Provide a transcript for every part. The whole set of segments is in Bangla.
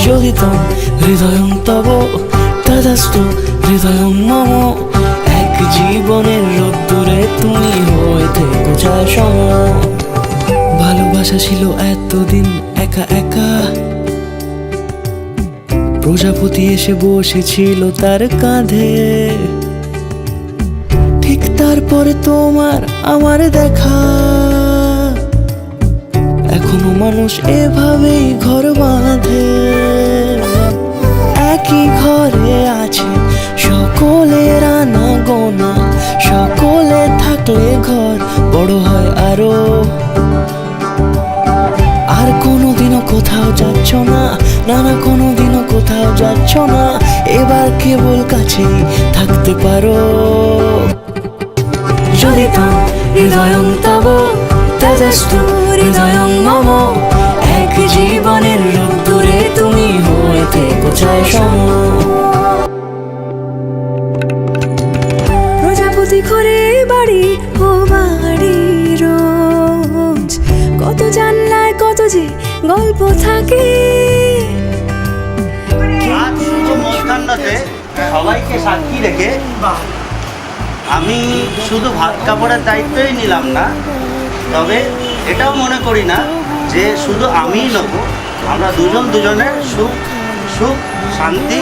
যোদিতং হৃদয়ং তব তদাস্তু হৃদয়ং মম। এক জীবনের রোদ্দুরে তুমি হয়ে থেকো ছায়া সম। ভালোবাসা ছিল এতদিন একা একা, প্রজাপতি এসে বসেছিল তার কাঁধে। ঠিক তারপরে তোমার আমার দেখা, এখনো মানুষ এভাবেই ঘর বাঁধে। একই ঘরে আছে সকলের আনা গোনা, সকলে থাকলে ঘর বড় হয় আরো। আর কোনোদিনও কোথাও যাচ্ছ না, না না কোনোদিনও কোথাও যাচ্ছ না, এবার কেবল কাছেই থাকতে পারো। যোদিতং হৃদয়ং তব তদাস্তু হৃদয়ং মম। এক জীবনের রোদ্দুরে তুমি হয়ে থেকো ছায়া সম। প্রজাপতি ঘরে বাড়ি ও বাড়ি রোজ, কত জানলায় কত যে গল্প থাকে। আজ শুভ মধ্যাহ্নতে সবাইকে সাক্ষী রেখে আমি শুধু ভাত কাপড়ের দায়িত্বই নিলাম না, তবে এটাও মনে করি না যে শুধু আমিই নেব। আমরা দুজন দুজনের সুখ সুখ শান্তি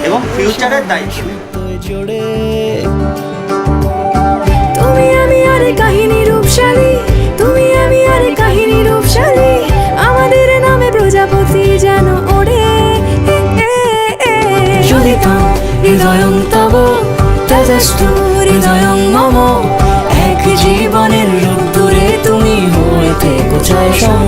এবং ফিউচারের দায়িত্ব নেব। জোড়ে তুমি আমি আরে কাহিনী রূপশালী, তুমি আমি আরে কাহিনী রূপশালী, আমাদের নামে প্রজাপতি যেন ওড়ে। যোদিতং হৃদয়ং তব তদাস্তু হৃদয়ং মম। এক জীবনের রোদ্দুরে তুমি হয়ে থেকো ছায়া সম।